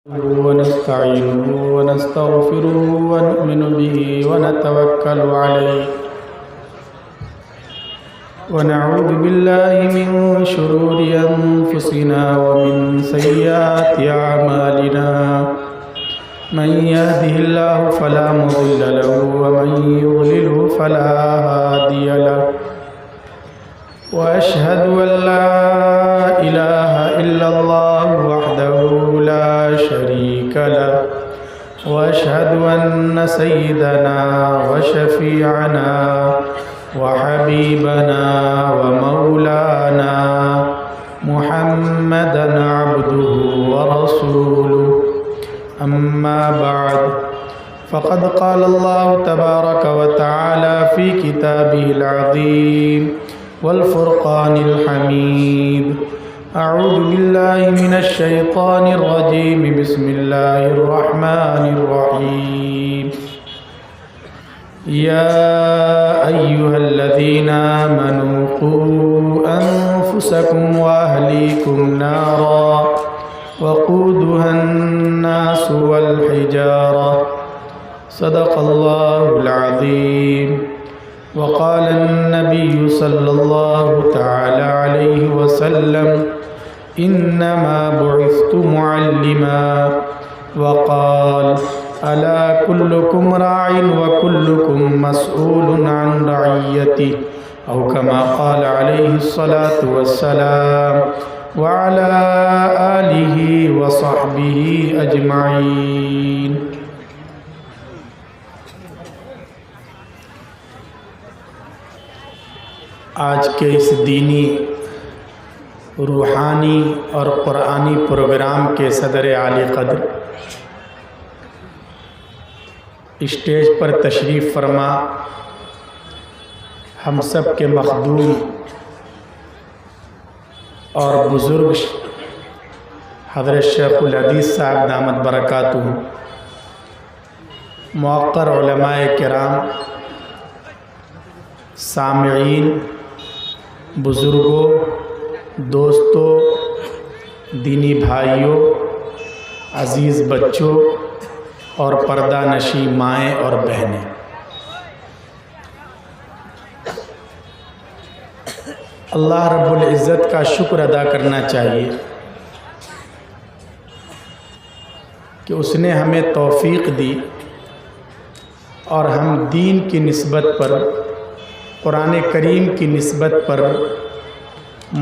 ونستعينه ونستغفره ونؤمن به ونتوكل عليه ونعوذ بالله من شرور أنفسنا ومن سيئات أعمالنا من يهده الله فلا مضل له ومن يضلله فلا هادي له وأشهد أن لا إله إلا الله وحده لا شريك له وأشهد أن سيدنا وشفيعنا وحبيبنا ومولانا محمدا عبده ورسوله أما بعد فقد قال الله تبارك وتعالى في كتابه العظيم والفرقان الحميد أعوذ بالله من الشيطان الرجيم بسم الله الرحمن الرحيم يا أيها الذين آمنوا قوا أنفسكم وأهليكم نارا وقودها الناس والحجارة صدق الله العظيم وقال النبي صلى الله تعالى عليه وسلم إنما بعثت معلما وقال ألا كلكم راع وكلكم مسؤول عن رعيته أو كما قال عليه الصلاة والسلام وعلى آله وصحبه أجمعين. آج کے اس دینی روحانی اور قرآنی پروگرام کے صدر عالی قدر اسٹیج پر تشریف فرما ہم سب کے مخدوم اور بزرگ حضرت شیخ الحدیث صاحب دامت برکاتہ، موقر علماء کرام، سامعین، بزرگوں، دوستوں، دینی بھائیوں، عزیز بچوں اور پردہ نشی مائیں اور بہنیں، اللہ رب العزت کا شکر ادا کرنا چاہیے کہ اس نے ہمیں توفیق دی اور ہم دین کی نسبت پر، قرآن کریم کی نسبت پر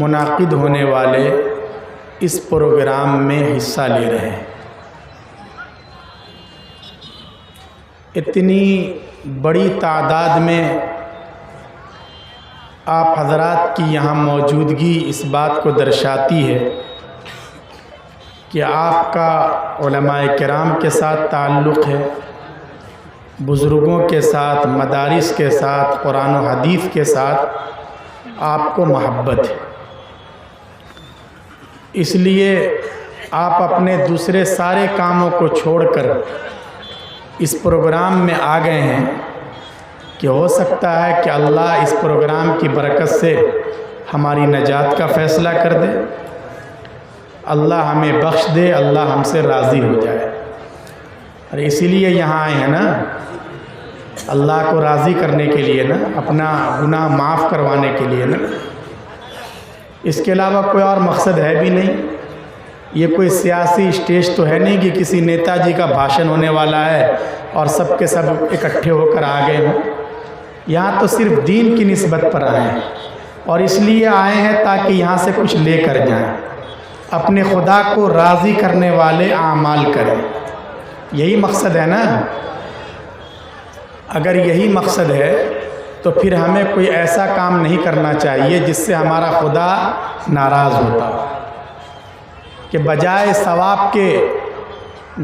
منعقد ہونے والے اس پروگرام میں حصہ لے رہے ہیں۔ اتنی بڑی تعداد میں آپ حضرات کی یہاں موجودگی اس بات کو درشاتی ہے کہ آپ کا علماء کرام کے ساتھ تعلق ہے، بزرگوں کے ساتھ، مدارس کے ساتھ، قرآن و حدیث کے ساتھ آپ کو محبت ہے، اس لیے آپ اپنے دوسرے سارے کاموں کو چھوڑ کر اس پروگرام میں آ گئے ہیں کہ ہو سکتا ہے کہ اللہ اس پروگرام کی برکت سے ہماری نجات کا فیصلہ کر دے، اللہ ہمیں بخش دے، اللہ ہم سے راضی ہو جائے، اور اسی لیے یہاں آئے ہیں نا، اللہ کو راضی کرنے کے لیے نا، اپنا گناہ معاف کروانے کے لیے نا، اس کے علاوہ کوئی اور مقصد ہے بھی نہیں۔ یہ کوئی سیاسی اسٹیج تو ہے نہیں کہ کسی نیتا جی کا بھاشن ہونے والا ہے اور سب کے سب اکٹھے ہو کر آ گئے ہوں، یہاں تو صرف دین کی نسبت پر آئے ہیں اور اس لیے آئے ہیں تاکہ یہاں سے کچھ لے کر جائیں، اپنے خدا کو راضی کرنے والے اعمال کریں، یہی مقصد ہے نا۔ اگر یہی مقصد ہے تو پھر ہمیں کوئی ایسا کام نہیں کرنا چاہیے جس سے ہمارا خدا ناراض ہوتا، کہ بجائے ثواب کے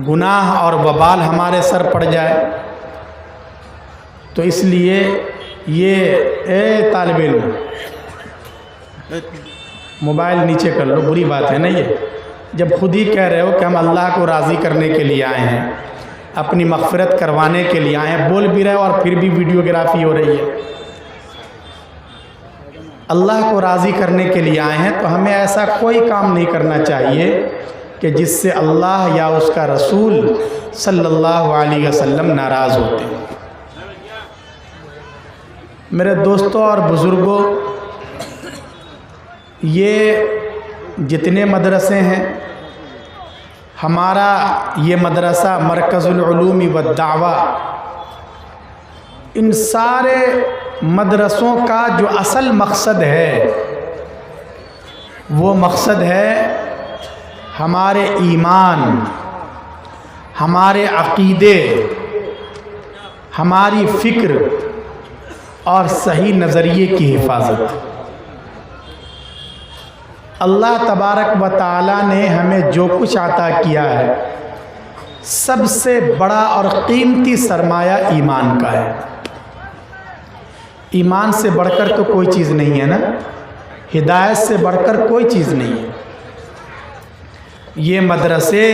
گناہ اور وبال ہمارے سر پڑ جائے۔ تو اس لیے یہ اے طالب علم، موبائل نیچے کر لو، بری بات ہے نا یہ، جب خود ہی کہہ رہے ہو کہ ہم اللہ کو راضی کرنے کے لیے آئے ہیں، اپنی مغفرت کروانے کے لیے آئے ہیں، بول بھی رہے اور پھر بھی ویڈیوگرافی ہو رہی ہے۔ اللہ کو راضی کرنے کے لیے آئے ہیں تو ہمیں ایسا کوئی کام نہیں کرنا چاہیے کہ جس سے اللہ یا اس کا رسول صلی اللہ علیہ وسلم ناراض ہوتے ہیں۔ میرے دوستوں اور بزرگوں، یہ جتنے مدرسے ہیں، ہمارا یہ مدرسہ مرکز العلوم والدعوہ، ان سارے مدرسوں کا جو اصل مقصد ہے وہ مقصد ہے ہمارے ایمان، ہمارے عقیدے، ہماری فکر اور صحیح نظریے کی حفاظت۔ اللہ تبارک و تعالیٰ نے ہمیں جو کچھ عطا کیا ہے، سب سے بڑا اور قیمتی سرمایہ ایمان کا ہے۔ ایمان سے بڑھ کر تو کوئی چیز نہیں ہے نا، ہدایت سے بڑھ کر کوئی چیز نہیں ہے۔ یہ مدرسے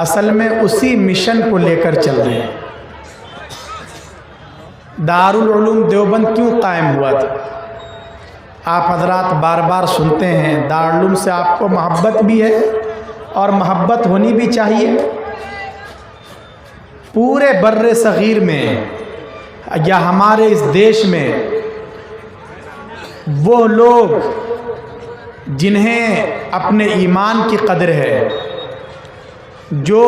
اصل میں اسی مشن کو لے کر چل رہے ہیں۔ دارالعلوم دیوبند کیوں قائم ہوا تھا؟ آپ حضرات بار بار سنتے ہیں، دارالعلوم سے آپ کو محبت بھی ہے اور محبت ہونی بھی چاہیے۔ پورے بر صغیر میں یا ہمارے اس دیش میں وہ لوگ جنہیں اپنے ایمان کی قدر ہے، جو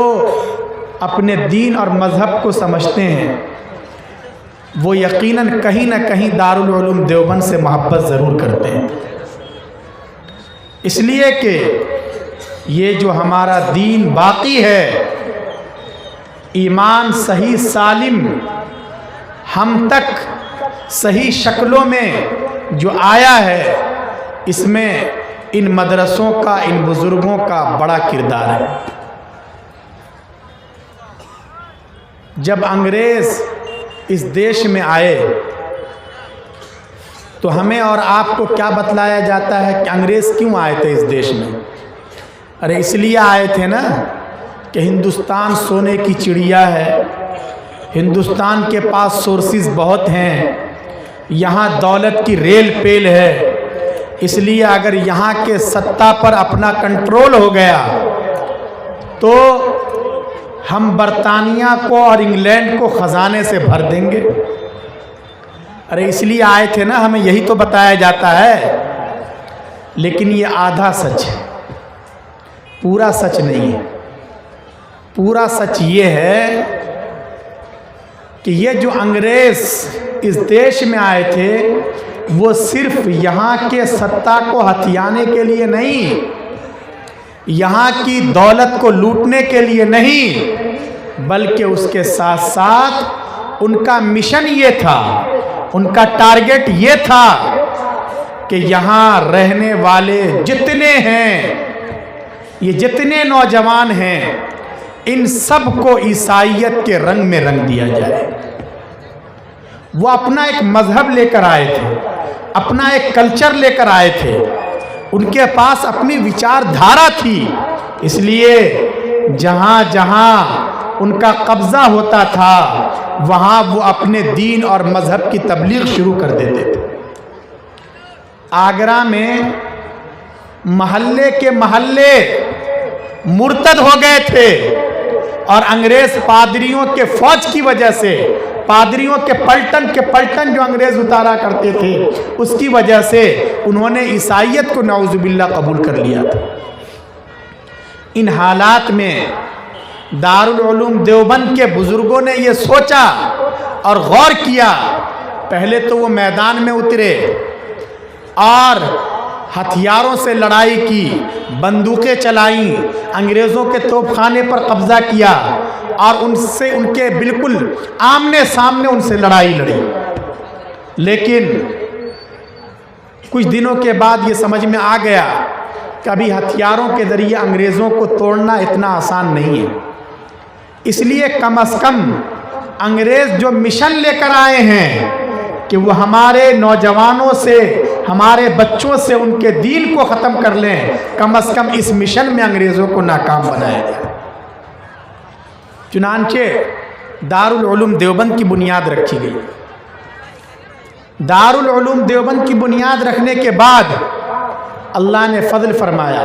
اپنے دین اور مذہب کو سمجھتے ہیں، وہ یقیناً کہیں نہ کہیں دارالعلوم دیوبند سے محبت ضرور کرتے ہیں۔ اس لیے کہ یہ جو ہمارا دین باقی ہے، ایمان صحیح سالم ہم تک صحیح شکلوں میں جو آیا ہے، اس میں ان مدرسوں کا، ان بزرگوں کا بڑا کردار ہے۔ جب انگریز اس دیش میں آئے تو ہمیں اور آپ کو کیا بتلایا جاتا ہے کہ انگریز کیوں آئے تھے اس دیش میں؟ ارے اس لیے آئے تھے نا کہ ہندوستان سونے کی چڑیا ہے، ہندوستان کے پاس سورسز بہت ہیں، یہاں دولت کی ریل پیل ہے، اس لیے اگر یہاں کے سطح پر اپنا کنٹرول ہو گیا تو ہم برطانیہ کو اور انگلینڈ کو خزانے سے بھر دیں گے۔ ارے اس لیے آئے تھے نا، ہمیں یہی تو بتایا جاتا ہے۔ لیکن یہ آدھا سچ ہے، پورا سچ نہیں ہے۔ پورا سچ یہ ہے کہ یہ جو انگریز اس دیش میں آئے تھے، وہ صرف یہاں کے سطح کو ہتھیانے کے لیے نہیں، یہاں کی دولت کو لوٹنے کے لیے نہیں، بلکہ اس کے ساتھ ساتھ ان کا مشن یہ تھا، ان کا ٹارگٹ یہ تھا کہ یہاں رہنے والے جتنے ہیں، یہ جتنے نوجوان ہیں، ان سب کو عیسائیت کے رنگ میں رنگ دیا جائے۔ وہ اپنا ایک مذہب لے کر آئے تھے، اپنا ایک کلچر لے کر آئے تھے، ان کے پاس اپنی وچار دھارا تھی، اس لیے جہاں جہاں ان کا قبضہ ہوتا تھا وہاں وہ اپنے دین اور مذہب کی تبلیغ شروع کر دیتے تھے۔ آگرہ میں محلے کے محلے مرتد ہو گئے تھے، اور انگریز پادریوں کے فوج کی وجہ سے، پادریوں کے پلٹن جو انگریز اتارا کرتے تھے، اس کی وجہ سے انہوں نے عیسائیت کو نعوذ باللہ قبول کر لیا تھا۔ ان حالات میں دارالعلوم دیوبند کے بزرگوں نے یہ سوچا اور غور کیا، پہلے تو وہ میدان میں اترے اور ہتھیاروں سے لڑائی کی، بندوقیں چلائیں، انگریزوں کے توپ خانے پر قبضہ کیا اور ان کے بالکل آمنے سامنے ان سے لڑائی لڑی۔ لیکن کچھ دنوں کے بعد یہ سمجھ میں آ گیا کہ ابھی ہتھیاروں کے ذریعے انگریزوں کو توڑنا اتنا آسان نہیں ہے، اس لیے کم از کم انگریز جو مشن لے کر آئے ہیں کہ وہ ہمارے نوجوانوں سے، ہمارے بچوں سے ان کے دین کو ختم کر لیں، کم از کم اس مشن میں انگریزوں کو ناکام بنایا جائے۔ چنانچہ دارالعلوم دیوبند کی بنیاد رکھی گئی۔ دارالعلوم دیوبند کی بنیاد رکھنے کے بعد اللہ نے فضل فرمایا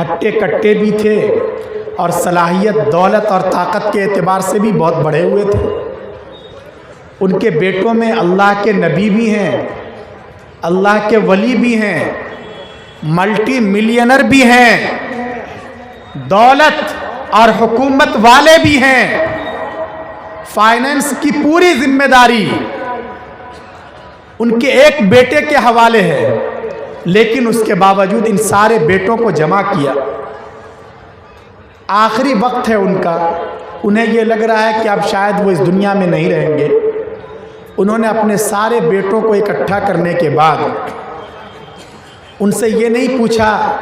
ہٹے کٹے بھی تھے اور صلاحیت دولت اور طاقت کے اعتبار سے بھی بہت بڑے ہوئے تھے۔ ان کے بیٹوں میں اللہ کے نبی بھی ہیں، اللہ کے ولی بھی ہیں، ملٹی ملینر بھی ہیں، دولت اور حکومت والے بھی ہیں، فائننس کی پوری ذمہ داری ان کے ایک بیٹے کے حوالے ہے، لیکن اس کے باوجود ان سارے بیٹوں کو جمع کیا۔ آخری وقت ہے ان کا، انہیں یہ لگ رہا ہے کہ اب شاید وہ اس دنیا میں نہیں رہیں گے۔ انہوں نے اپنے سارے بیٹوں کو اکٹھا کرنے کے بعد ان سے یہ نہیں پوچھا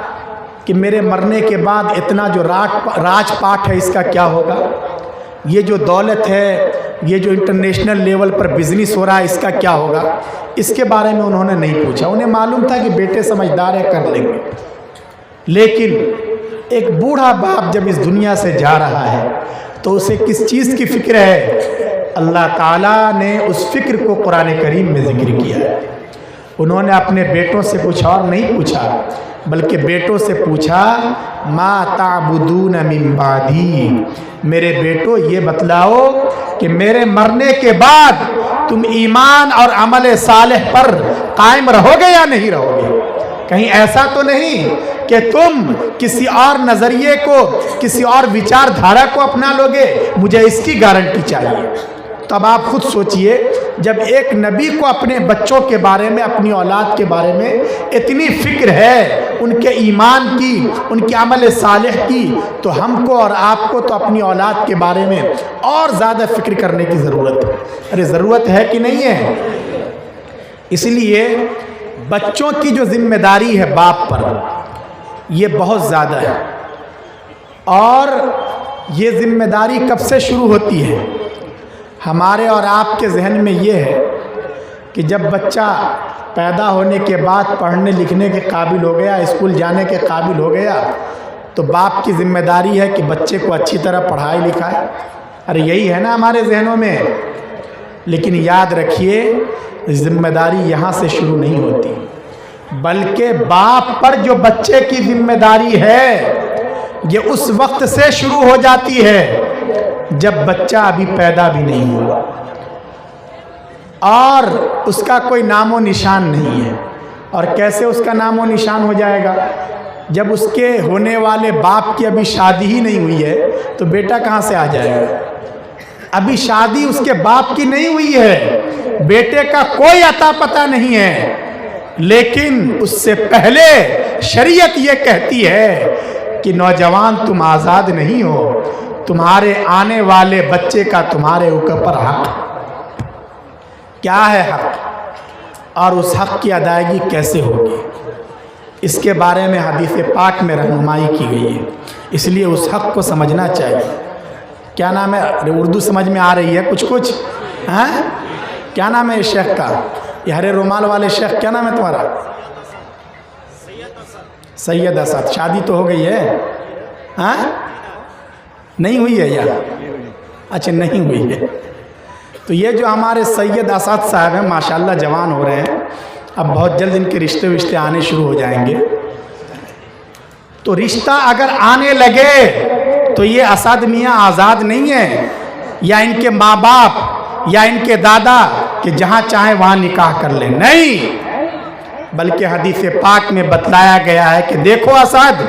کہ میرے مرنے کے بعد اتنا جو راج پاٹ ہے اس کا کیا ہوگا، یہ جو دولت ہے، یہ جو انٹرنیشنل لیول پر بزنس ہو رہا ہے اس کا کیا ہوگا، اس کے بارے میں انہوں نے نہیں پوچھا۔ انہیں معلوم تھا کہ بیٹے سمجھدار ہیں، کر لیں گے۔ لیکن ایک بوڑھا باپ جب اس دنیا سے جا رہا ہے تو اسے کس چیز کی فکر ہے؟ اللہ تعالیٰ نے اس فکر کو قرآن کریم میں ذکر کیا ہے۔ انہوں نے اپنے بیٹوں سے کچھ اور نہیں پوچھا، بلکہ بیٹوں سے پوچھا ما تعبدون من بعدی، میرے بیٹو یہ بتلاؤ کہ میرے مرنے کے بعد تم ایمان اور عمل صالح پر قائم رہو گے یا نہیں رہو گے؟ کہیں ایسا تو نہیں کہ تم کسی اور نظریے کو، کسی اور وچار دھارا کو اپنا لو گے؟ مجھے اس کی گارنٹی چاہیے۔ تو اب آپ خود سوچئے، جب ایک نبی کو اپنے بچوں کے بارے میں، اپنی اولاد کے بارے میں اتنی فکر ہے، ان کے ایمان کی، ان کے عمل صالح کی، تو ہم کو اور آپ کو تو اپنی اولاد کے بارے میں اور زیادہ فکر کرنے کی ضرورت ہے۔ ارے ضرورت ہے کہ نہیں ہے؟ اس لیے بچوں کی جو ذمہ داری ہے باپ پر، یہ بہت زیادہ ہے۔ اور یہ ذمہ داری کب سے شروع ہوتی ہے؟ ہمارے اور آپ کے ذہن میں یہ ہے کہ جب بچہ پیدا ہونے کے بعد پڑھنے لکھنے کے قابل ہو گیا، اسکول جانے کے قابل ہو گیا، تو باپ کی ذمہ داری ہے کہ بچے کو اچھی طرح پڑھائے لکھائے۔ ارے یہی ہے نا ہمارے ذہنوں میں۔ لیکن یاد رکھیے، ذمہ داری یہاں سے شروع نہیں ہوتی، بلکہ باپ پر جو بچے کی ذمہ داری ہے یہ اس وقت سے شروع ہو جاتی ہے جب بچہ ابھی پیدا بھی نہیں ہوا اور اس کا کوئی نام و نشان نہیں ہے۔ اور کیسے اس کا نام و نشان ہو جائے گا؟ جب اس کے ہونے والے باپ کی ابھی شادی ہی نہیں ہوئی ہے تو بیٹا کہاں سے آ جائے گا؟ ابھی شادی اس کے باپ کی نہیں ہوئی ہے، بیٹے کا کوئی عطا پتہ نہیں ہے، لیکن اس سے پہلے شریعت یہ کہتی ہے کہ نوجوان تم آزاد نہیں ہو، تمہارے آنے والے بچے کا تمہارے اوپر حق۔ کیا ہے حق اور اس حق کی ادائیگی کیسے ہوگی؟ اس کے بارے میں حدیث پاک میں رہنمائی کی گئی ہے، اس لیے اس حق کو سمجھنا چاہیے۔ کیا نام ہے؟ اردو سمجھ میں آ رہی ہے کچھ کچھ؟ ہاں کیا نام ہے اس شیخ کا؟ یہ ہرے رومال والے شیخ کیا نام ہے تمہارا؟ سید اسد۔ شادی تو ہو گئی ہے؟ ہاں نہیں ہوئی ہے یا؟ اچھا نہیں ہوئی ہے۔ تو یہ جو ہمارے سید اسد صاحب ہیں ماشاءاللہ جوان ہو رہے ہیں، اب بہت جلد ان کے رشتے آنے شروع ہو جائیں گے۔ تو رشتہ اگر آنے لگے تو یہ اسد میاں آزاد نہیں ہے، یا ان کے ماں باپ یا ان کے دادا کہ جہاں چاہیں وہاں نکاح کر لیں، نہیں، بلکہ حدیث پاک میں بتلایا گیا ہے کہ دیکھو اسد،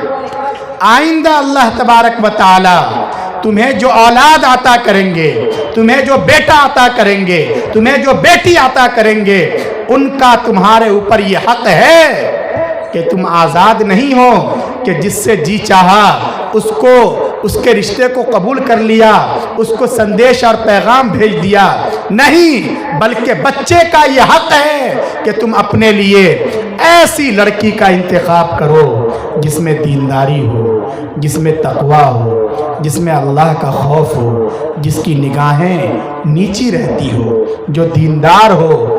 آئندہ اللہ تبارک و تعالی تمہیں جو اولاد عطا کریں گے، تمہیں جو بیٹا عطا کریں گے، تمہیں جو بیٹی عطا کریں گے، ان کا تمہارے اوپر یہ حق ہے کہ تم آزاد نہیں ہو کہ جس سے جی چاہا اس کے رشتے کو قبول کر لیا، اس کو سندیش اور پیغام بھیج دیا، نہیں، بلکہ بچے کا یہ حق ہے کہ تم اپنے لیے ایسی لڑکی کا انتخاب کرو جس میں دینداری ہو، جس میں تقویٰ ہو، جس میں اللہ کا خوف ہو، جس کی نگاہیں نیچی رہتی ہو، جو دیندار ہو،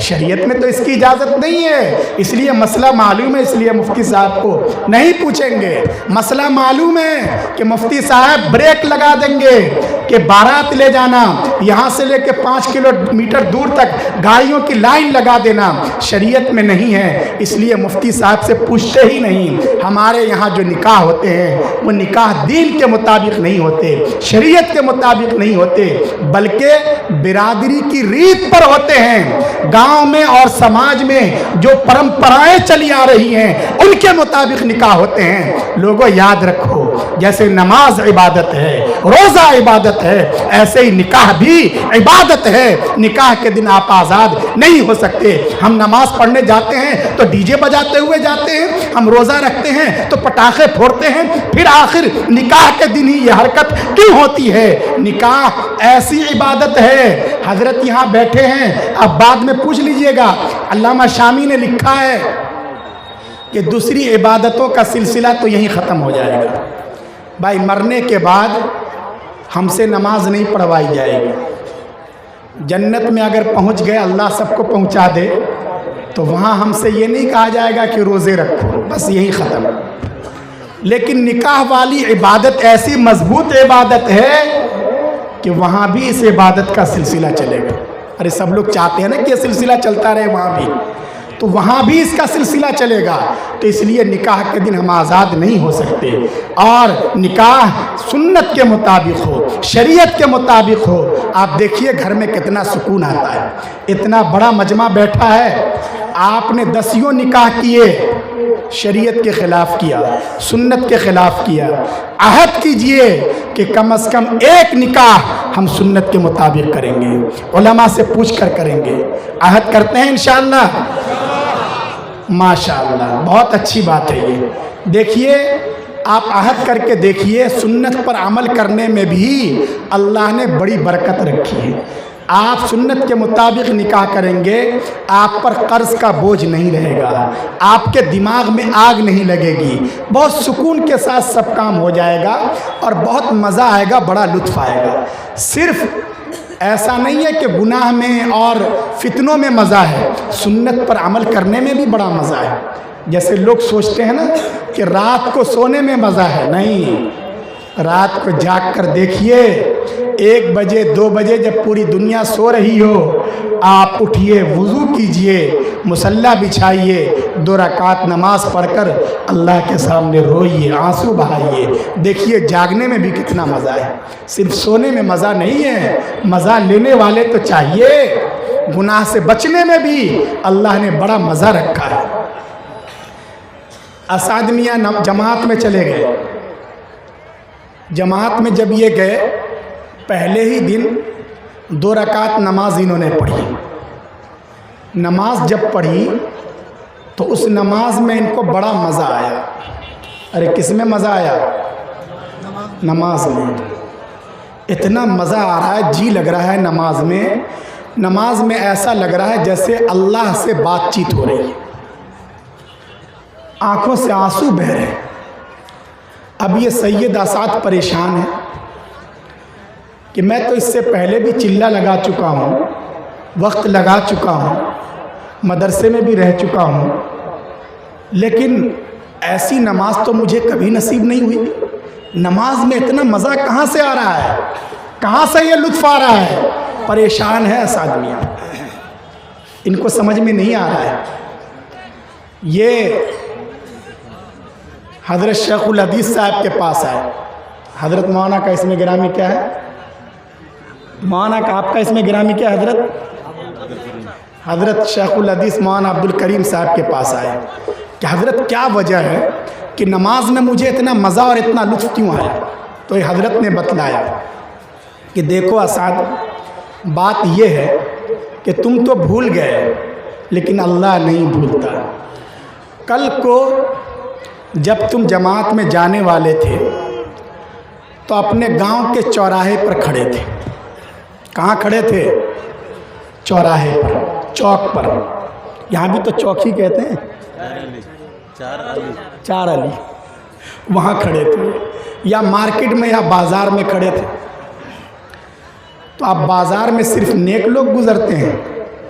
شریعت میں تو اس کی اجازت نہیں ہے، اس لیے مسئلہ معلوم ہے، اس لیے مفتی صاحب کو نہیں پوچھیں گے۔ مسئلہ معلوم ہے کہ مفتی صاحب بریک لگا دیں گے کہ بارات لے جانا، یہاں سے لے کے 5 کلومیٹر دور تک گاڑیوں کی لائن لگا دینا شریعت میں نہیں ہے، اس لیے مفتی صاحب سے پوچھتے ہی نہیں۔ ہمارے یہاں جو نکاح ہوتے ہیں وہ نکاح دین کے مطابق نہیں ہوتے، شریعت کے مطابق نہیں ہوتے، بلکہ برادری کی ریت پر ہوتے ہیں۔ گاؤں میں اور سماج میں جو پرمپرائیں چلی آ رہی ہیں ان کے مطابق نکاح ہوتے ہیں۔ لوگوں یاد رکھو، جیسے نماز عبادت ہے، روزہ عبادت ہے، ایسے ہی نکاح بھی عبادت ہے۔ نکاح کے دن آپ آزاد نہیں ہو سکتے۔ ہم نماز پڑھنے جاتے ہیں تو ڈی جے بجاتے ہوئے جاتے ہیں، ہم روزہ رکھتے ہیں تو پٹاخے پھوڑتے ہیں، پھر آخر نکاح کے دن ہی یہ حرکت کیوں ہوتی ہے؟ نکاح ایسی عبادت ہے، حضرت یہاں بیٹھے ہیں، اب بعد میں پوچھ لیجئے گا، علامہ شامی نے لکھا ہے کہ دوسری عبادتوں کا سلسلہ تو یہیں ختم ہو جائے گا۔ بھائی مرنے کے بعد ہم سے نماز نہیں پڑھوائی جائے گی۔ جنت میں اگر پہنچ گئے، اللہ سب کو پہنچا دے، تو وہاں ہم سے یہ نہیں کہا جائے گا کہ روزے رکھو، بس یہی ختم۔ لیکن نکاح والی عبادت ایسی مضبوط عبادت ہے کہ وہاں بھی اس عبادت کا سلسلہ چلے گا۔ ارے سب لوگ چاہتے ہیں نا کہ یہ سلسلہ چلتا رہے وہاں بھی، تو وہاں بھی اس کا سلسلہ چلے گا۔ تو اس لیے نکاح کے دن ہم آزاد نہیں ہو سکتے، اور نکاح سنت کے مطابق ہو، شریعت کے مطابق ہو۔ آپ دیکھیے گھر میں کتنا سکون آتا ہے۔ اتنا بڑا مجمع بیٹھا ہے، آپ نے 10 نکاح کیے، شریعت کے خلاف کیا، سنت کے خلاف کیا، عہد کیجئے کہ کم از کم 1 نکاح ہم سنت کے مطابق کریں گے، علماء سے پوچھ کر کریں گے۔ عہد کرتے ہیں انشاءاللہ؟ ماشاءاللہ، بہت اچھی بات ہے یہ۔ دیکھیے آپ عہد کر کے دیکھیے، سنت پر عمل کرنے میں بھی اللہ نے بڑی برکت رکھی ہے۔ آپ سنت کے مطابق نکاح کریں گے، آپ پر قرض کا بوجھ نہیں رہے گا، آپ کے دماغ میں آگ نہیں لگے گی، بہت سکون کے ساتھ سب کام ہو جائے گا، اور بہت مزہ آئے گا، بڑا لطف آئے گا۔ صرف ایسا نہیں ہے کہ گناہ میں اور فتنوں میں مزہ ہے، سنت پر عمل کرنے میں بھی بڑا مزہ ہے۔ جیسے لوگ سوچتے ہیں نا کہ رات کو سونے میں مزہ ہے، نہیں، رات کو جاگ کر دیکھیے، 1 بجے 2 بجے جب پوری دنیا سو رہی ہو، آپ اٹھیے، وضو کیجئے، مصلی بچھائیے، 2 رکعت نماز پڑھ کر اللہ کے سامنے روئیے، آنسو بہائیے، دیکھیے جاگنے میں بھی کتنا مزہ ہے۔ صرف سونے میں مزہ نہیں ہے، مزہ لینے والے تو چاہیے۔ گناہ سے بچنے میں بھی اللہ نے بڑا مزہ رکھا ہے۔ اسعد میاں جماعت میں چلے گئے، جماعت میں جب یہ گئے، پہلے ہی دن 2 رکعت نماز انہوں نے پڑھی۔ نماز جب پڑھی تو اس نماز میں ان کو بڑا مزہ آیا۔ ارے کس میں مزہ آیا؟ نماز میں۔ اتنا مزہ آ رہا ہے، جی لگ رہا ہے نماز میں، نماز میں ایسا لگ رہا ہے جیسے اللہ سے بات چیت ہو رہی ہے، آنکھوں سے آنسو بہہ رہے ہیں۔ اب یہ سید اسعد پریشان ہے کہ میں تو اس سے پہلے بھی چلہ لگا چکا ہوں، وقت لگا چکا ہوں، مدرسے میں بھی رہ چکا ہوں، لیکن ایسی نماز تو مجھے کبھی نصیب نہیں ہوئی۔ نماز میں اتنا مزہ کہاں سے آ رہا ہے؟ کہاں سے یہ لطف آ رہا ہے؟ پریشان ہے اسعد میاں، ان کو سمجھ میں نہیں آ رہا ہے۔ یہ حضرت شیخ الحدیث صاحب کے پاس آئے۔ حضرت مولانا کا اسم گرامی کیا ہے؟ مولانا کا آپ کا اسم گرامی کیا ہے حضرت؟ حضرت شیخ الحدیث مولانا عبد الکریم صاحب کے پاس آئے کہ حضرت کیا وجہ ہے کہ نماز میں مجھے اتنا مزہ اور اتنا لطف کیوں آیا؟ تو یہ حضرت نے بتلایا کہ دیکھو اسعد، بات یہ ہے کہ تم تو بھول گئے لیکن اللہ نہیں بھولتا۔ کل کو جب تم جماعت میں جانے والے تھے تو اپنے گاؤں کے چوراہے پر کھڑے تھے۔ کہاں کھڑے تھے؟ چوراہے پر، چوک پر، یہاں بھی تو چوک ہی کہتے ہیں، چار علی، وہاں کھڑے تھے، یا مارکیٹ میں یا بازار میں کھڑے تھے۔ تو اب بازار میں صرف نیک لوگ گزرتے ہیں،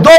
2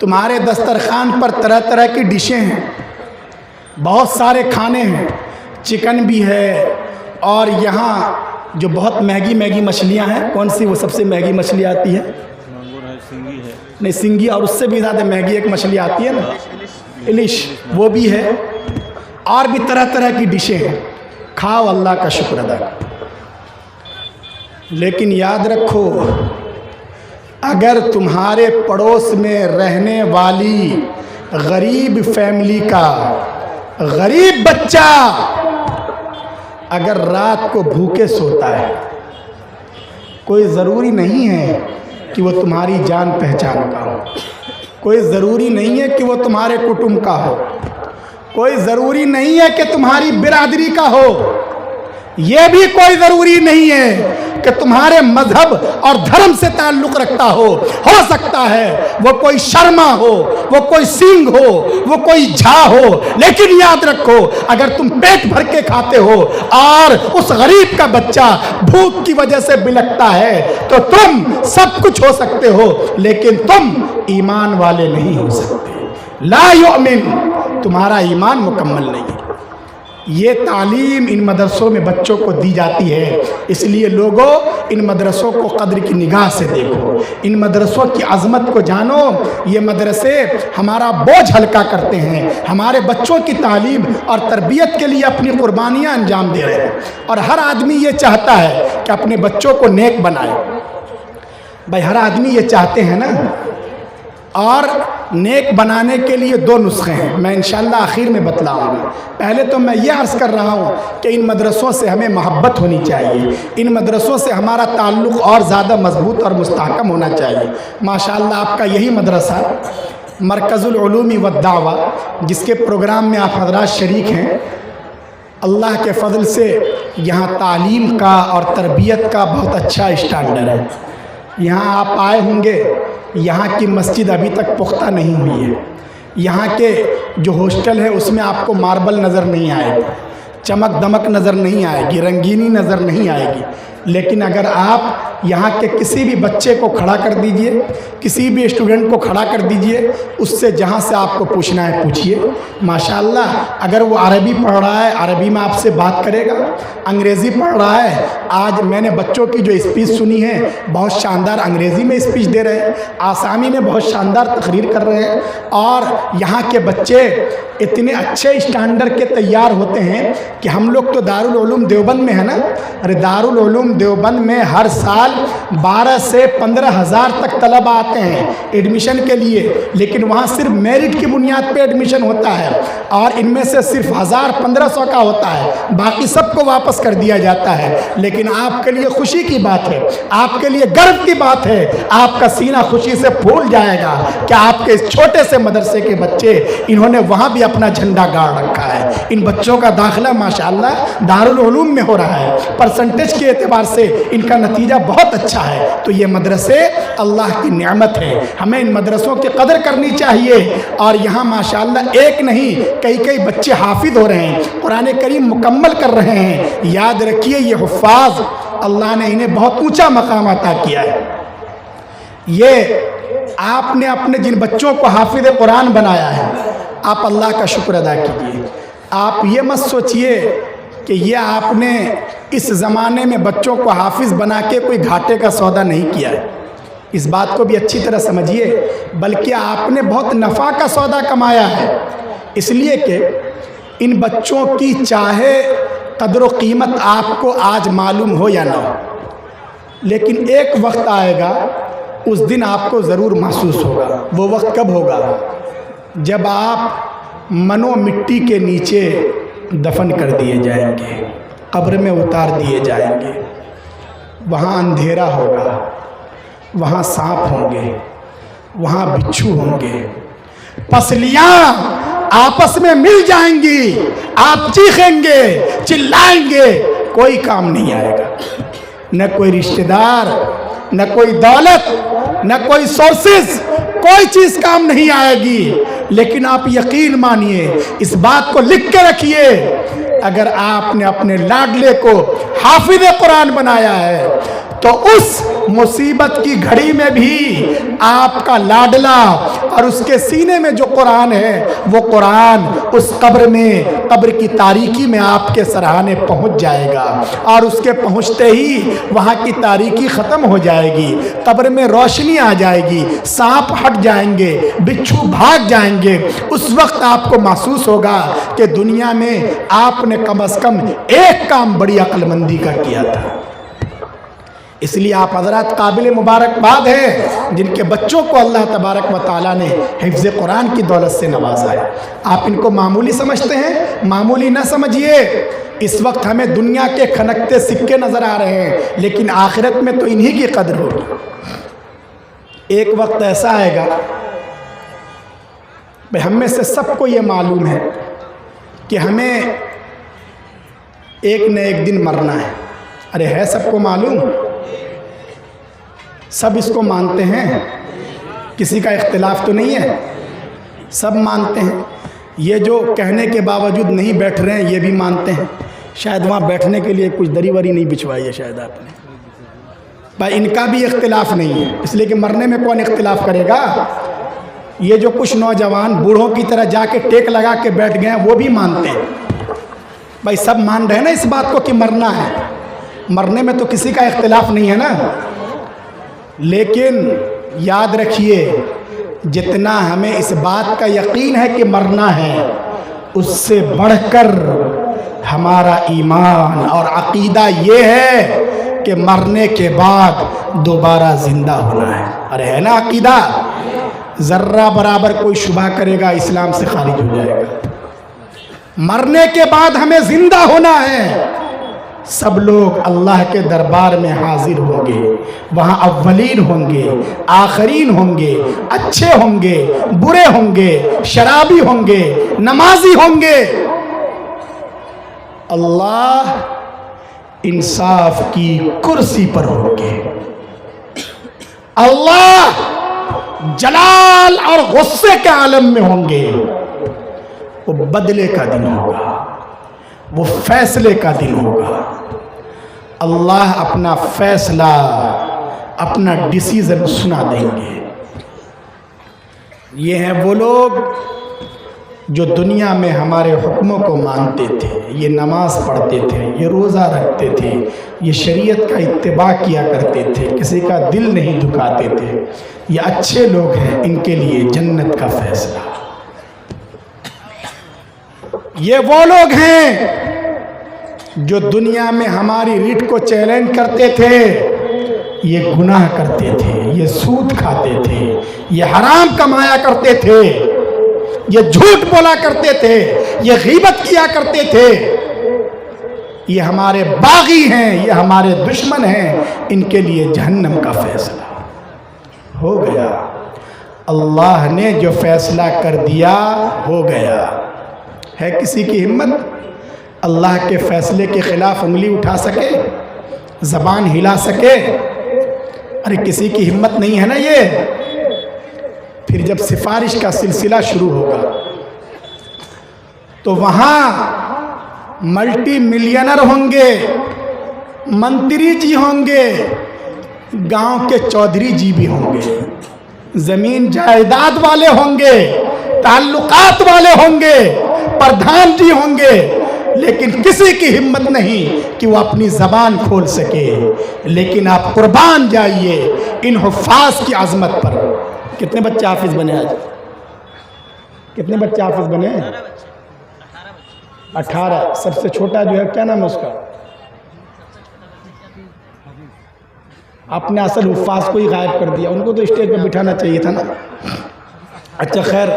تمہارے دسترخوان پر طرح طرح کی ڈشیں ہیں، بہت سارے کھانے ہیں، چکن بھی ہے، اور یہاں جو بہت مہنگی مچھلیاں ہیں، کون سی وہ سب سے مہنگی مچھلی آتی ہے؟ نہیں، سنگی، اور اس سے بھی زیادہ مہنگی ایک مچھلی آتی ہے نا، الش، وہ بھی ہے، اور بھی طرح طرح کی ڈشیں ہیں۔ کھاؤ، اللہ کا شکر ادا کرو، لیکن یاد رکھو اگر تمہارے پڑوس میں رہنے والی غریب فیملی کا غریب بچہ اگر رات کو بھوکے سوتا ہے، کوئی ضروری نہیں ہے کہ وہ تمہاری جان پہچان کا ہو، کوئی ضروری نہیں ہے کہ وہ تمہارے کٹمب کا ہو، کوئی ضروری نہیں ہے کہ تمہاری برادری کا ہو، یہ بھی کوئی ضروری نہیں ہے کہ تمہارے مذہب اور دھرم سے تعلق رکھتا ہو سکتا ہے وہ کوئی شرما ہو، وہ کوئی سنگھ ہو، وہ کوئی جھا ہو، لیکن یاد رکھو اگر تم پیٹ بھر کے کھاتے ہو اور اس غریب کا بچہ بھوک کی وجہ سے بلکتا ہے تو تم سب کچھ ہو سکتے ہو، لیکن تم ایمان والے نہیں ہو سکتے۔ لا یؤمن، تمہارا ایمان مکمل نہیں ہے۔ یہ تعلیم ان مدرسوں میں بچوں کو دی جاتی ہے، اس لیے لوگوں ان مدرسوں کو قدر کی نگاہ سے دیکھو، ان مدرسوں کی عظمت کو جانو۔ یہ مدرسے ہمارا بوجھ ہلکا کرتے ہیں، ہمارے بچوں کی تعلیم اور تربیت کے لیے اپنی قربانیاں انجام دے رہے ہیں، اور ہر آدمی یہ چاہتا ہے کہ اپنے بچوں کو نیک بنائے۔ بھائی ہر آدمی یہ چاہتے ہیں نا، اور نیک بنانے کے لیے دو نسخے ہیں، میں انشاءاللہ آخر میں بتلاؤں گا۔ پہلے تو میں یہ عرض کر رہا ہوں کہ ان مدرسوں سے ہمیں محبت ہونی چاہیے، ان مدرسوں سے ہمارا تعلق اور زیادہ مضبوط اور مستحکم ہونا چاہیے۔ ماشاءاللہ آپ کا یہی مدرسہ مرکز العلوم والدعوہ، جس کے پروگرام میں آپ حضرات شریک ہیں، اللہ کے فضل سے یہاں تعلیم کا اور تربیت کا بہت اچھا اسٹینڈرڈ ہے۔ یہاں آپ آئے ہوں گے، یہاں کی مسجد ابھی تک پختہ نہیں ہوئی ہے، یہاں کے جو ہاسٹل ہے اس میں آپ کو ماربل نظر نہیں آئے گی، چمک دمک نظر نہیں آئے گی، رنگینی نظر نہیں آئے گی، لیکن اگر آپ یہاں کے کسی بھی بچے کو کھڑا کر دیجئے، کسی بھی اسٹوڈنٹ کو کھڑا کر دیجئے، اس سے جہاں سے آپ کو پوچھنا ہے پوچھئے، ماشاءاللہ اگر وہ عربی پڑھ رہا ہے عربی میں آپ سے بات کرے گا، انگریزی پڑھ رہا ہے، آج میں نے بچوں کی جو اسپیچ سنی ہے بہت شاندار انگریزی میں اسپیچ دے رہے ہیں، آسامی میں بہت شاندار تقریر کر رہے ہیں، اور یہاں کے بچے اتنے اچھے اسٹینڈرڈ کے تیار ہوتے ہیں کہ ہم لوگ تو دارالعلوم دیوبند میں ہے نا، ارے دارالعلوم دیوبند میں ہر سال 12 سے 15 ہزار تک طلبہ آتے ہیں ایڈمیشن کے لیے، لیکن وہاں صرف میرٹ کی بنیاد پہ ایڈمیشن ہوتا ہے، اور ان میں سے صرف 1000-1500 کا ہوتا ہے، باقی سب کو واپس کر دیا جاتا ہے۔ لیکن آپ کے لیے خوشی کی بات ہے، آپ کے لیے گرو کی بات ہے، آپ کا سینہ خوشی سے پھول جائے گا کہ آپ کے اس چھوٹے سے مدرسے کے بچے انہوں نے وہاں بھی اپنا جھنڈا گاڑ رکھا ہے۔ ان بچوں کا داخلہ ماشاءاللہ دارالعلوم میں ہو رہا ہے، پرسنٹیج کے اعتبار سے ان کا نتیجہ بہت اچھا ہے۔ تو یہ مدرسے اللہ کی نعمت ہے، ہمیں ان مدرسوں کی قدر کرنی چاہیے، اور یہاں ماشاءاللہ ایک نہیں کئی بچے حافظ ہو رہے ہیں، قرآن کریم مکمل کر رہے ہیں۔ یاد رکھیے یہ حفاظ اللہ نے انہیں بہت اونچا مقام عطا کیا ہے۔ یہ آپ نے اپنے جن بچوں کو حافظ قرآن بنایا ہے، آپ اللہ کا شکر ادا کیجیے۔ آپ یہ مت سوچئے کہ یہ آپ نے اس زمانے میں بچوں کو حافظ بنا کے کوئی گھاٹے کا سودا نہیں کیا ہے، اس بات کو بھی اچھی طرح سمجھیے، بلکہ آپ نے بہت نفع کا سودا کمایا ہے، اس لیے کہ ان بچوں کی چاہے قدر و قیمت آپ کو آج معلوم ہو یا نہ ہو، لیکن ایک وقت آئے گا اس دن آپ کو ضرور محسوس ہوگا۔ وہ وقت کب ہوگا؟ جب آپ منو مٹی کے نیچے دفن کر دیے جائیں گے، قبر میں اتار دیے جائیں گے، وہاں اندھیرا ہوگا، وہاں سانپ ہوں گے، وہاں بچھو ہوں گے، پسلیاں آپس میں مل جائیں گی، آپ چیخیں گے، چلائیں گے، کوئی کام نہیں آئے گا، نہ کوئی رشتہ دار، نہ کوئی دولت، نہ کوئی سورسز، کوئی چیز کام نہیں آئے گی۔ لیکن آپ یقین مانیے، اس بات کو لکھ کے رکھیے، اگر آپ نے اپنے لاڈلے کو حافظ قرآن بنایا ہے تو اس مصیبت کی گھڑی میں بھی آپ کا لاڈلا اور اس کے سینے میں جو قرآن ہے وہ قرآن اس قبر میں، قبر کی تاریکی میں آپ کے سرہانے پہنچ جائے گا، اور اس کے پہنچتے ہی وہاں کی تاریکی ختم ہو جائے گی، قبر میں روشنی آ جائے گی، سانپ ہٹ جائیں گے، بچھو بھاگ جائیں گے۔ اس وقت آپ کو محسوس ہوگا کہ دنیا میں آپ نے کم از کم ایک کام بڑی عقل مندی کا کیا تھا۔ اس لیے آپ حضرات قابل مبارکباد ہیں جن کے بچوں کو اللہ تبارک و تعالیٰ نے حفظ قرآن کی دولت سے نوازا ہے۔ آپ ان کو معمولی سمجھتے ہیں، معمولی نہ سمجھیے۔ اس وقت ہمیں دنیا کے کھنکتے سکے نظر آ رہے ہیں، لیکن آخرت میں تو انہی کی قدر ہوگی۔ ایک وقت ایسا آئے گا، ہم میں سے سب کو یہ معلوم ہے کہ ہمیں ایک نہ ایک دن مرنا ہے۔ ارے ہے سب کو معلوم، سب اس کو مانتے ہیں، کسی کا اختلاف تو نہیں ہے، سب مانتے ہیں۔ یہ جو کہنے کے باوجود نہیں بیٹھ رہے ہیں یہ بھی مانتے ہیں، شاید وہاں بیٹھنے کے لیے کچھ دری وری نہیں بچھوائی ہے شاید آپ نے۔ بھائی ان کا بھی اختلاف نہیں ہے، اس لیے کہ مرنے میں کون اختلاف کرے گا۔ یہ جو کچھ نوجوان بوڑھوں کی طرح جا کے ٹیک لگا کے بیٹھ گئے ہیں وہ بھی مانتے ہیں۔ بھائی سب مان رہے ہیں نا اس بات کو کہ مرنا ہے، مرنے میں تو کسی کا اختلاف نہیں ہے نا۔ لیکن یاد رکھیے جتنا ہمیں اس بات کا یقین ہے کہ مرنا ہے، اس سے بڑھ کر ہمارا ایمان اور عقیدہ یہ ہے کہ مرنے کے بعد دوبارہ زندہ ہونا ہے۔ ارے ہے نا عقیدہ، ذرہ برابر کوئی شبہ کرے گا اسلام سے خارج ہو جائے گا۔ مرنے کے بعد ہمیں زندہ ہونا ہے۔ سب لوگ اللہ کے دربار میں حاضر ہوں گے، وہاں اولین ہوں گے، آخرین ہوں گے، اچھے ہوں گے، برے ہوں گے، شرابی ہوں گے، نمازی ہوں گے۔ اللہ انصاف کی کرسی پر ہوں گے۔ اللہ جلال اور غصے کے عالم میں ہوں گے۔ وہ بدلے کا دن ہوگا، وہ فیصلے کا دن ہوگا۔ اللہ اپنا فیصلہ، اپنا ڈیسیزن سنا دیں گے۔ یہ ہیں وہ لوگ جو دنیا میں ہمارے حکموں کو مانتے تھے، یہ نماز پڑھتے تھے، یہ روزہ رکھتے تھے، یہ شریعت کا اتباع کیا کرتے تھے، کسی کا دل نہیں دکھاتے تھے۔ یہ اچھے لوگ ہیں، ان کے لیے جنت کا فیصلہ۔ یہ وہ لوگ ہیں جو دنیا میں ہماری ریٹ کو چیلنج کرتے تھے، یہ گناہ کرتے تھے، یہ سود کھاتے تھے، یہ حرام کمایا کرتے تھے، یہ جھوٹ بولا کرتے تھے، یہ غیبت کیا کرتے تھے۔ یہ ہمارے باغی ہیں، یہ ہمارے دشمن ہیں، ان کے لیے جہنم کا فیصلہ ہو گیا۔ اللہ نے جو فیصلہ کر دیا ہو گیا۔ ہے کسی کی ہمت اللہ کے فیصلے کے خلاف انگلی اٹھا سکے، زبان ہلا سکے؟ ارے کسی کی ہمت نہیں ہے نا یہ۔ پھر جب سفارش کا سلسلہ شروع ہوگا تو وہاں ملٹی ملینر ہوں گے، منتری جی ہوں گے، گاؤں کے چودھری جی بھی ہوں گے، زمین جائیداد والے ہوں گے، تعلقات والے ہوں گے، پردھان جی ہوں گے، لیکن کسی کی ہمت نہیں کہ وہ اپنی زبان کھول سکے۔ لیکن آپ قربان جائیے ان حفاظ کی عظمت پر۔ کتنے بچے حافظ بنے آج؟ کتنے بچے حافظ بنے؟ 18۔ سب سے چھوٹا جو ہے کیا نام ہے اس کا؟ آپ نے اصل حفاظ کو ہی غائب کر دیا، ان کو تو اسٹیج پہ بٹھانا چاہیے تھا نا۔ اچھا خیر،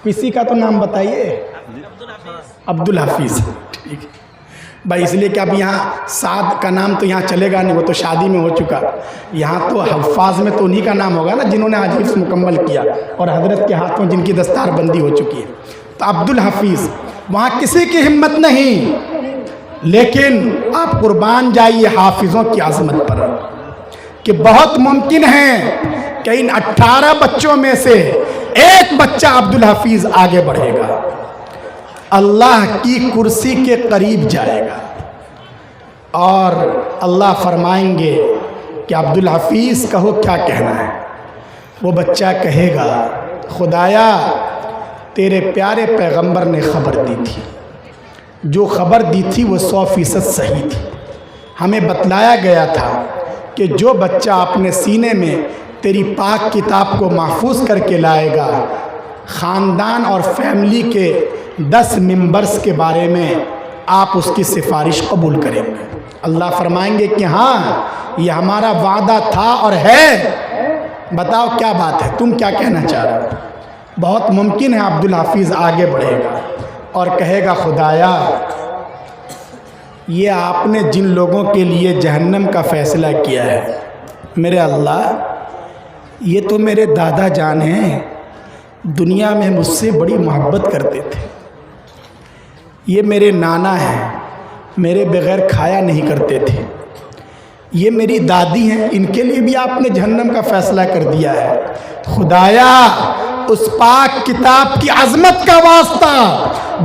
کسی کا تو نام بتائیے۔ عبدالحفیظ، ٹھیک ہے بھائی، اس لیے کہ اب یہاں سعد کا نام تو یہاں چلے گا نہیں، وہ تو شادی میں ہو چکا۔ یہاں تو حفاظ میں تو انہی کا نام ہوگا نا جنہوں نے آج حفظ مکمل کیا اور حضرت کے ہاتھوں جن کی دستار بندی ہو چکی ہے۔ تو عبدالحفیظ، وہاں کسی کی ہمت نہیں، لیکن آپ قربان جائیے حافظوں کی عظمت پر کہ بہت ممکن ہے کہ ان 18 بچوں میں سے ایک بچہ عبدالحفیظ آگے بڑھے گا، اللہ کی کرسی کے قریب جائے گا۔ اور اللہ فرمائیں گے کہ عبدالحفیظ کہو کیا کہنا ہے۔ وہ بچہ کہے گا خدایا تیرے پیارے پیغمبر نے خبر دی تھی، جو خبر دی تھی وہ 100% صحیح تھی۔ ہمیں بتلایا گیا تھا کہ جو بچہ اپنے سینے میں تیری پاک کتاب کو محفوظ کر کے لائے گا، خاندان اور فیملی کے 10 ممبرز کے بارے میں آپ اس کی سفارش قبول کریں گے۔ اللہ فرمائیں گے کہ ہاں یہ ہمارا وعدہ تھا اور ہے، بتاؤ کیا بات ہے، تم کیا کہنا چاہ رہے ہو؟ بہت ممکن ہے عبدالحفیظ آگے بڑھے گا اور کہے گا خدایا یہ آپ نے جن لوگوں کے لیے جہنم کا فیصلہ کیا ہے، میرے اللہ یہ تو میرے دادا جان ہیں، دنیا میں مجھ سے بڑی محبت کرتے تھے، یہ میرے نانا ہیں، میرے بغیر کھایا نہیں کرتے تھے، یہ میری دادی ہیں، ان کے لیے بھی آپ نے جہنم کا فیصلہ کر دیا ہے۔ خدایا اس پاک کتاب کی عظمت کا واسطہ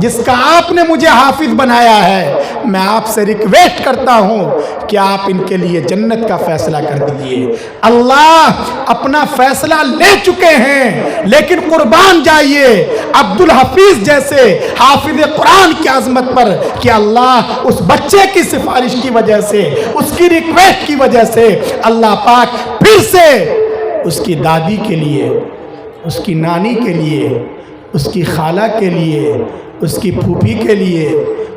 جس کا آپ نے مجھے حافظ بنایا ہے، میں آپ سے ریکویسٹ کرتا ہوں کہ آپ ان کے لیے جنت کا فیصلہ کر دیجئے۔ اللہ اپنا فیصلہ لے چکے ہیں، لیکن قربان جائیے عبدالحفیظ جیسے حافظ قرآن کی عظمت پر کہ اللہ اس بچے کی سفارش کی وجہ سے، اس کی ریکویسٹ کی وجہ سے اللہ پاک پھر سے اس کی دادی کے لیے، اس کی نانی کے لیے، اس کی خالہ کے لیے، اس کی پھوپھی کے لیے،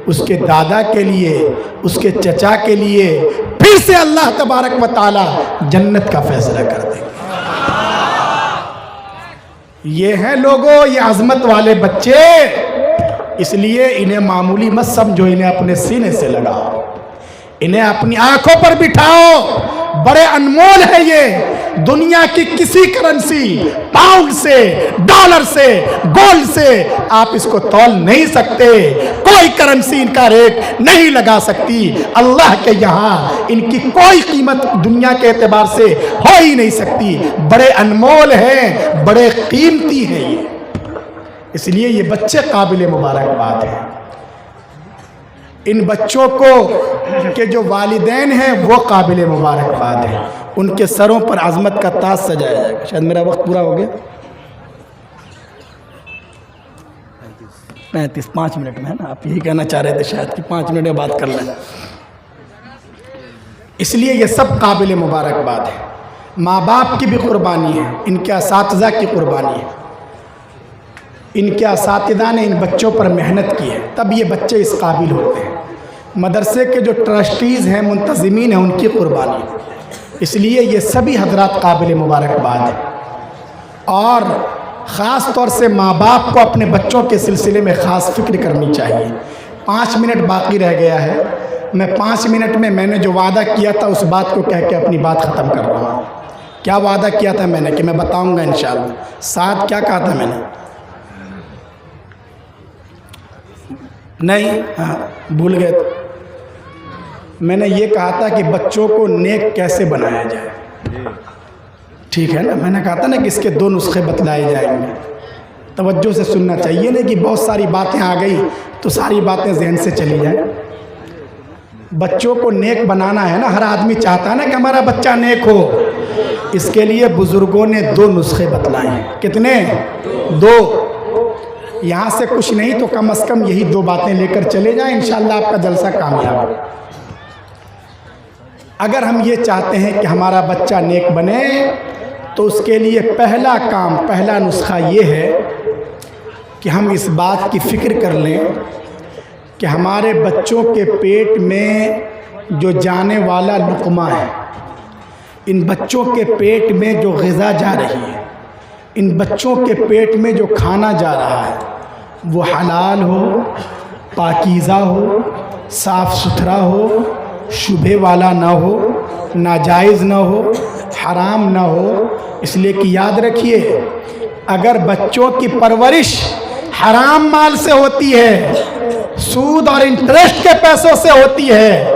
اس کے دادا کے لیے، اس کے چچا کے لیے پھر سے اللہ تبارک و تعالی جنت کا فیصلہ کر دیں گے۔ یہ ہیں لوگوں، یہ عظمت والے بچے، اس لیے انہیں معمولی مت سمجھو، انہیں اپنے سینے سے لگاؤ، انہیں اپنی آنکھوں پر بٹھاؤ۔ بڑے انمول ہے یہ، دنیا کی کسی کرنسی، پاؤنڈ سے، ڈالر سے، گولڈ سے آپ اس کو تول نہیں سکتے، کوئی کرنسی ان کا ریٹ نہیں لگا سکتی۔ اللہ کے یہاں ان کی کوئی قیمت دنیا کے اعتبار سے ہو ہی نہیں سکتی، بڑے انمول ہیں، بڑے قیمتی ہیں یہ، اس لیے یہ بچے قابل مبارکباد ہیں۔ ان بچوں کو کے جو والدین ہیں وہ قابل مبارکباد ہیں، ان کے سروں پر عظمت کا تاج سجایا جائے گا۔ شاید میرا وقت پورا ہو گیا، 5 منٹ میں ہے نا، آپ یہی کہنا چاہ رہے تھے شاید کہ 5 منٹ میں بات کر لیں، اس لیے یہ سب قابل مبارکباد ہے۔ ماں باپ کی بھی قربانی ہے، ان کے اساتذہ کی قربانی ہے، ان کے اساتذہ نے ان بچوں پر محنت کی ہے، تب یہ بچے اس قابل ہوتے ہیں۔ مدرسے کے جو ٹرسٹیز ہیں، منتظمین ہیں، ان کی قربانی، اس لیے یہ سبھی حضرات قابل مبارکباد ہیں۔ اور خاص طور سے ماں باپ کو اپنے بچوں کے سلسلے میں خاص فکر کرنی چاہیے۔ 5 منٹ باقی رہ گیا ہے، میں 5 منٹ میں نے جو وعدہ کیا تھا اس بات کو کہہ کے اپنی بات ختم کر رہا ہوں۔ کیا وعدہ کیا تھا میں نے کہ میں بتاؤں گا انشاءاللہ؟ 7 کیا کہا تھا میں نے؟ نہیں، ہاں بھول گئے تھے۔ میں نے یہ کہا تھا کہ بچوں کو نیک کیسے بنایا جائے، ٹھیک ہے نا؟ میں نے کہا تھا نا کہ اس کے 2 نسخے بتلائے جائیں گے، توجہ سے سننا چاہیے، نہیں کہ بہت ساری باتیں آ گئی تو ساری باتیں ذہن سے چلی جائیں۔ بچوں کو نیک بنانا ہے نا، ہر آدمی چاہتا ہے نا کہ ہمارا بچہ نیک ہو، اس کے لیے بزرگوں نے 2 نسخے بتلائے ہیں۔ کتنے؟ 2۔ یہاں سے کچھ نہیں تو کم از کم یہی 2 باتیں لے کر چلے جائیں، انشاءاللہ آپ کا جلسہ کامیاب ہو۔ اگر ہم یہ چاہتے ہیں کہ ہمارا بچہ نیک بنے تو اس کے لیے پہلا کام، پہلا نسخہ یہ ہے کہ ہم اس بات کی فکر کر لیں کہ ہمارے بچوں کے پیٹ میں جو جانے والا لقمہ ہے، ان بچوں کے پیٹ میں جو غذا جا رہی ہے، ان بچوں کے پیٹ میں جو کھانا جا رہا ہے، وہ حلال ہو، پاکیزہ ہو، صاف ستھرا ہو، شبہ والا نہ ہو، ناجائز نہ ہو، حرام نہ ہو۔ اس لیے کہ یاد رکھیے، اگر بچوں کی پرورش حرام مال سے ہوتی ہے، سود اور انٹرسٹ کے پیسوں سے ہوتی ہے،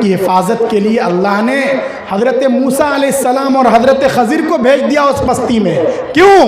کی حفاظت کے لیے اللہ نے حضرت موسیٰ علیہ السلام اور حضرت خضر کو بھیج دیا اس بستی میں۔ کیوں؟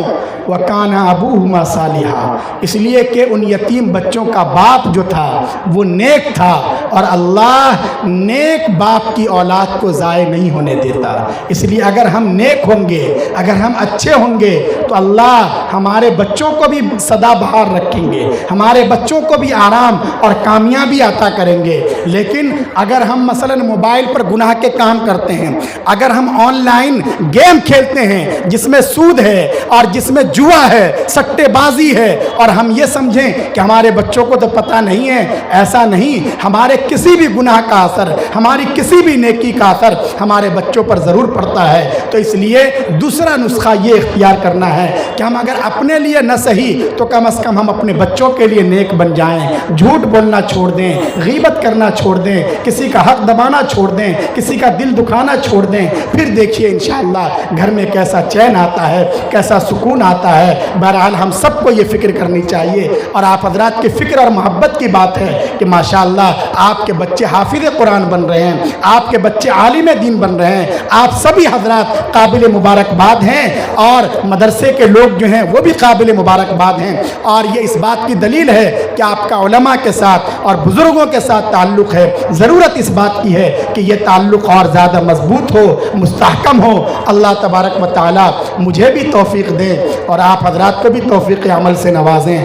وَكَانَ أَبُوهُمَا صَالِحًا، اس لیے کہ ان یتیم بچوں کا باپ جو تھا وہ نیک تھا، اور اللہ نیک باپ کی اولاد کو ضائع نہیں ہونے دیتا۔ اس لیے اگر ہم نیک ہوں گے، اگر ہم اچھے ہوں گے تو اللہ ہمارے بچوں کو بھی سدا بہار رکھیں گے، ہمارے بچوں کو بھی آرام اور کامیابی عطا کریں گے۔ لیکن اگر ہم مثلا موبائل پر گناہ کے کام کرتے ہیں، اگر ہم آن لائن گیم کھیلتے ہیں جس میں سود ہے اور جس میں جوا ہے، سٹے بازی ہے، اور ہم یہ سمجھیں کہ ہمارے بچوں کو تو پتہ نہیں ہے، ایسا نہیں، ہمارے کسی بھی گناہ کا اثر، ہماری کسی بھی نیکی کا اثر ہمارے بچوں پر ضرور پڑتا ہے۔ تو اس لیے دوسرا نسخہ یہ اختیار کرنا ہے کہ ہم اگر اپنے لیے نہ صحیح تو کم از کم ہم اپنے بچوں کے لیے نیک بن جائیں، جھوٹ بولنا چھوڑ دیں، غیبت کرنا چھوڑ دیں، کسی کا حق دبانا چھوڑ دیں، کسی کا دل دکھانا چھوڑ دیں، پھر دیکھیے انشاءاللہ گھر میں کیسا چین آتا ہے، کیسا سکون آتا ہے۔ بہرحال ہم سب کو یہ فکر کرنی چاہیے، اور آپ حضرات کی فکر اور محبت کی بات ہے کہ ماشاءاللہ آپ کے بچے حافظ قرآن بن رہے ہیں، آپ کے بچے عالم دین بن رہے ہیں، آپ سبھی حضرات قابل مبارکباد ہیں، اور مدرسے کے لوگ جو ہیں وہ بھی قابل مبارکباد ہیں، اور یہ اس بات کی دلیل ہے کہ آپ کا علماء کے ساتھ اور بزرگوں کے ساتھ تعلق ہے۔ ضرورت اس بات کی ہے کہ یہ تعلق اور زیادہ مضبوط ہو، مستحکم ہو۔ اللہ تبارک و تعالی مجھے بھی توفیق دے اور آپ حضرات کو بھی توفیق عمل سے نوازیں۔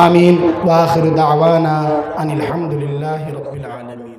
آمین۔ وآخر دعوانا ان الحمد للہ رب العالمین۔